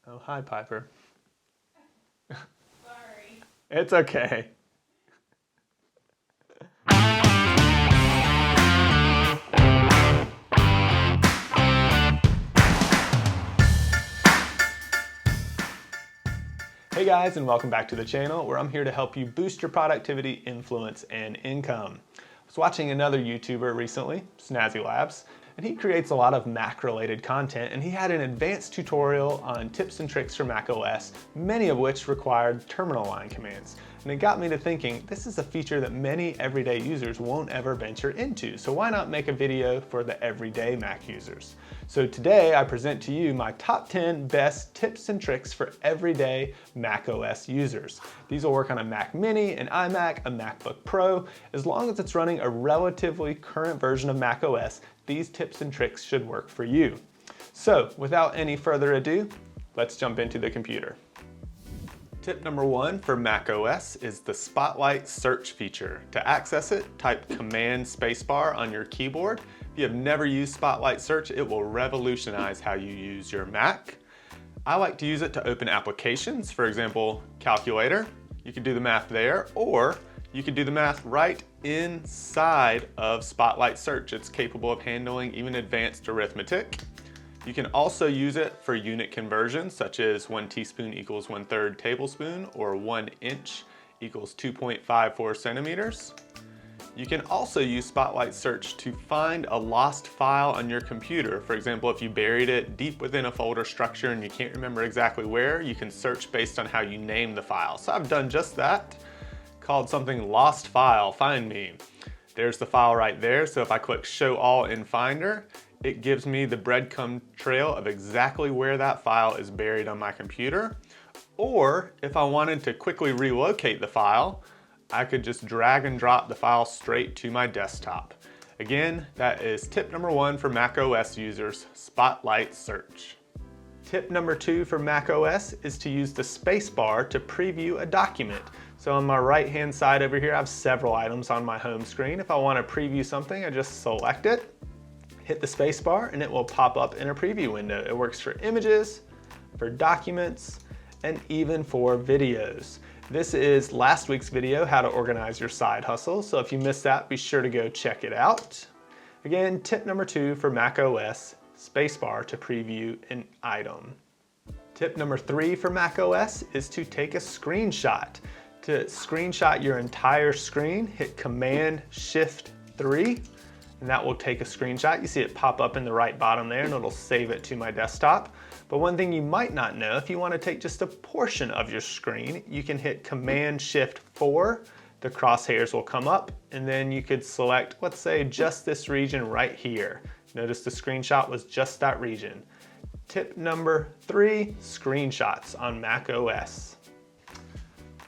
Oh, hi, Piper. Sorry. It's okay. Hey guys, and welcome back to the channel where I'm here to help you boost your productivity, influence, and income. I was watching another YouTuber recently, Snazzy Labs, and he creates a lot of Mac related content, and he had an advanced tutorial on tips and tricks for Mac OS, many of which required terminal line commands. And it got me to thinking, this is a feature that many everyday users won't ever venture into, so why not make a video for the everyday Mac users? So today I present to you my top 10 best tips and tricks for everyday Mac OS users. These will work on a Mac Mini, an iMac, a MacBook Pro. As long as it's running a relatively current version of Mac OS, these tips and tricks should work for you. So without any further ado, let's jump into the computer. Tip number 1 for Mac OS is the Spotlight search feature. To access it, type Command Spacebar on your keyboard. If you have never used Spotlight search, it will revolutionize how you use your Mac. I like to use it to open applications, for example, calculator. You can do the math there, or you can do the math right inside of Spotlight search. It's capable of handling even advanced arithmetic. You can also use it for unit conversions, such as 1 teaspoon equals 1/3 tablespoon, or 1 inch equals 2.54 centimeters. You can also use Spotlight search to find a lost file on your computer. For example, if you buried it deep within a folder structure and you can't remember exactly where, you can search based on how you name the file. So I've done just that, called something lost file, find me. There's the file right there. So if I click show all in Finder, it gives me the breadcrumb trail of exactly where that file is buried on my computer. Or if I wanted to quickly relocate the file, I could just drag and drop the file straight to my desktop. Again, that is tip number 1 for Mac OS users, Spotlight search. Tip number 2 for Mac OS is to use the spacebar to preview a document. So on my right hand side over here, I have several items on my home screen. If I want to preview something, I just select it, hit the spacebar, and it will pop up in a preview window. It works for images, for documents, and even for videos. This is last week's video, how to organize your side hustle. So if you missed that, be sure to go check it out. Again, tip number 2 for Mac OS, spacebar to preview an item. Tip number 3 for Mac OS is to take a screenshot. To screenshot your entire screen, hit Command-Shift-3, and that will take a screenshot. You see it pop up in the right bottom there, and it'll save it to my desktop. But one thing you might not know, if you want to take just a portion of your screen, you can hit Command-Shift-4. The crosshairs will come up, and then you could select, let's say, just this region right here. Notice the screenshot was just that region. Tip number 3, screenshots on Mac OS.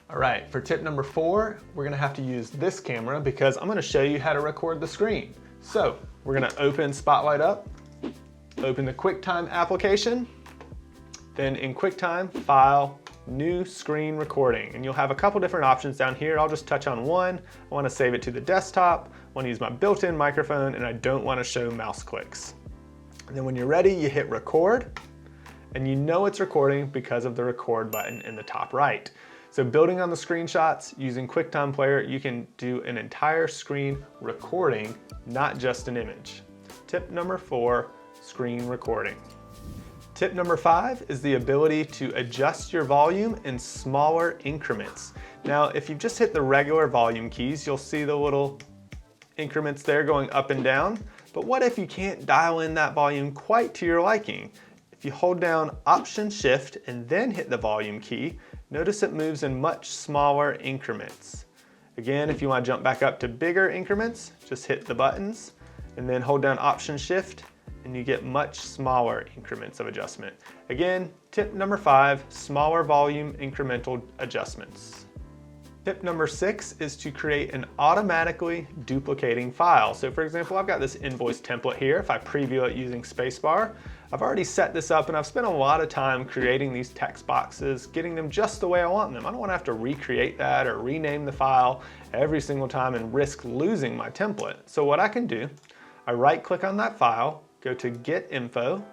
All right, for tip number 4, we're gonna have to use this camera because I'm gonna show you how to record the screen. So we're gonna open Spotlight up, open the QuickTime application, then in QuickTime, File, New Screen Recording. And you'll have a couple different options down here. I'll just touch on one. I wanna save it to the desktop, I wanna use my built-in microphone, and I don't wanna show mouse clicks. And then when you're ready, you hit record, and you know it's recording because of the record button in the top right. So building on the screenshots, using QuickTime Player, you can do an entire screen recording, not just an image. Tip number 4, screen recording. Tip number 5 is the ability to adjust your volume in smaller increments. Now, if you've just hit the regular volume keys, you'll see the little increments there going up and down. But what if you can't dial in that volume quite to your liking? If you hold down Option-Shift and then hit the volume key, notice it moves in much smaller increments. Again, if you want to jump back up to bigger increments, just hit the buttons and then hold down Option-Shift and you get much smaller increments of adjustment. Again, tip number 5, smaller volume incremental adjustments. Tip number 6 is to create an automatically duplicating file. So for example, I've got this invoice template here. If I preview it using Spacebar, I've already set this up and I've spent a lot of time creating these text boxes, getting them just the way I want them. I don't want to have to recreate that or rename the file every single time and risk losing my template. So what I can do, I right click on that file, go to Get Info,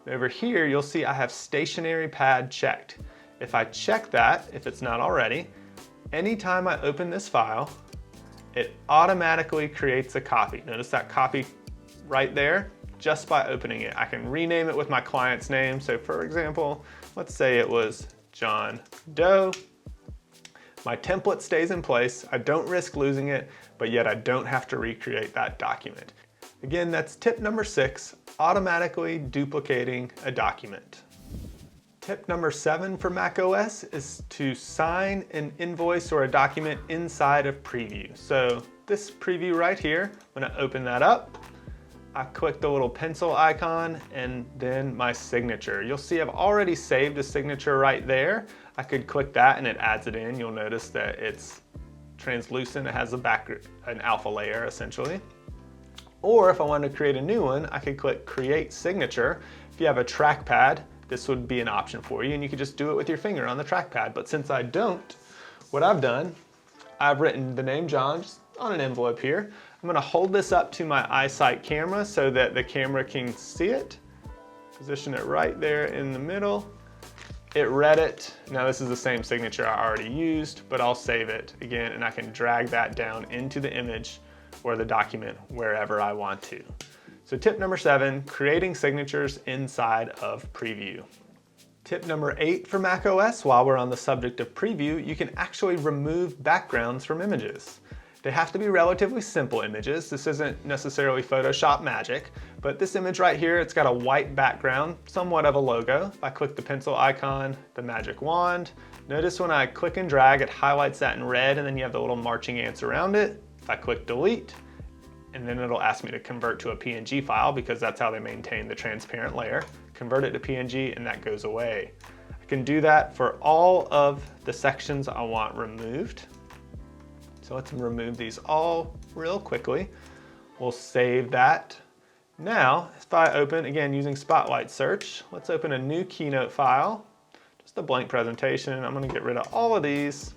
Over here, you'll see I have stationary pad checked. If I check that, if it's not already, anytime I open this file, it automatically creates a copy. Notice that copy right there, just by opening it. I can rename it with my client's name. So for example, let's say it was John Doe. My template stays in place. I don't risk losing it, but yet I don't have to recreate that document. Again, that's tip number 6, automatically duplicating a document. Tip number 7 for macOS is to sign an invoice or a document inside of Preview. So this Preview right here, I'm gonna open that up. I click the little pencil icon and then my signature. You'll see I've already saved a signature right there. I could click that and it adds it in. You'll notice that it's translucent. It has an alpha layer essentially. Or if I wanted to create a new one, I could click Create Signature. If you have a trackpad, this would be an option for you and you could just do it with your finger on the trackpad. But since I don't, what I've done, I've written the name John just on an envelope here. I'm gonna hold this up to my iSight camera so that the camera can see it. Position it right there in the middle. It read it. Now this is the same signature I already used, but I'll save it again and I can drag that down into the image or the document wherever I want to. So tip number 7, creating signatures inside of Preview. Tip number 8 for macOS, while we're on the subject of Preview, you can actually remove backgrounds from images. They have to be relatively simple images. This isn't necessarily Photoshop magic, but this image right here, it's got a white background, somewhat of a logo. If I click the pencil icon, the magic wand, notice when I click and drag, it highlights that in red and then you have the little marching ants around it. If I click delete, and then it'll ask me to convert to a PNG file because that's how they maintain the transparent layer. Convert it to PNG and that goes away. I can do that for all of the sections I want removed. So let's remove these all real quickly. We'll save that. Now, if I open, again, using Spotlight Search, let's open a new Keynote file, just a blank presentation. I'm gonna get rid of all of these.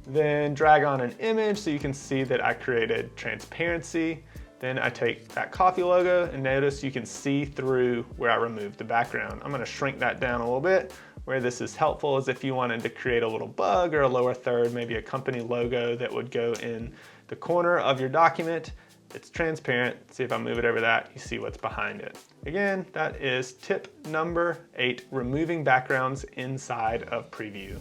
Then drag on an image so you can see that I created transparency. Then I take that coffee logo and notice you can see through where I removed the background. I'm gonna shrink that down a little bit. Where this is helpful is if you wanted to create a little bug or a lower third, maybe a company logo that would go in the corner of your document. It's transparent. See if I move it over that, you see what's behind it. Again, that is tip number 8, removing backgrounds inside of Preview.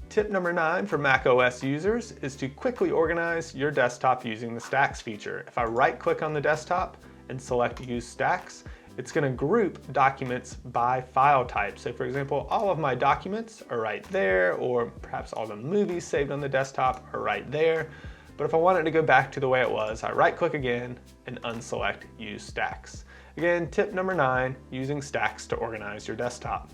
Tip number 9 for macOS users is to quickly organize your desktop using the Stacks feature. If I right click on the desktop and select Use Stacks, it's going to group documents by file type. So for example, all of my documents are right there, or perhaps all the movies saved on the desktop are right there. But if I wanted to go back to the way it was, I right click again and unselect Use Stacks. Again, tip number 9, using Stacks to organize your desktop.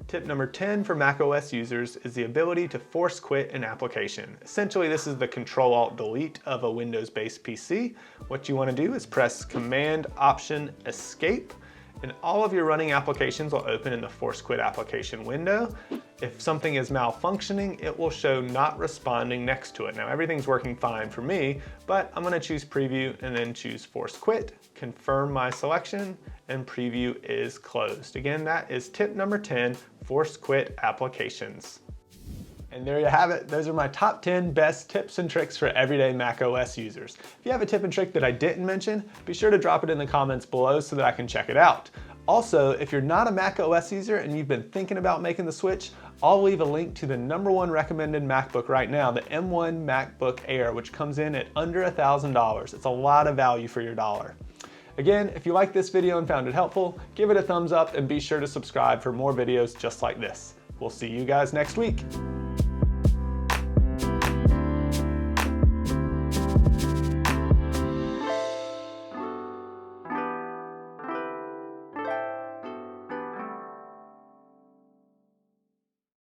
Tip number 10 for macOS users is the ability to force quit an application. Essentially, this is the Control-Alt-Delete of a Windows-based PC. What you want to do is press Command-Option-Escape, and all of your running applications will open in the Force Quit application window. If something is malfunctioning, it will show not responding next to it. Now, everything's working fine for me, but I'm going to choose Preview and then choose Force Quit, confirm my selection, and Preview is closed. Again, that is tip number 10, Force Quit applications. And there you have it. Those are my top 10 best tips and tricks for everyday macOS users. If you have a tip and trick that I didn't mention, be sure to drop it in the comments below so that I can check it out. Also, if you're not a macOS user and you've been thinking about making the switch, I'll leave a link to the #1 recommended MacBook right now, the M1 MacBook Air, which comes in at under $1,000. It's a lot of value for your dollar. Again, if you liked this video and found it helpful, give it a thumbs up and be sure to subscribe for more videos just like this. We'll see you guys next week.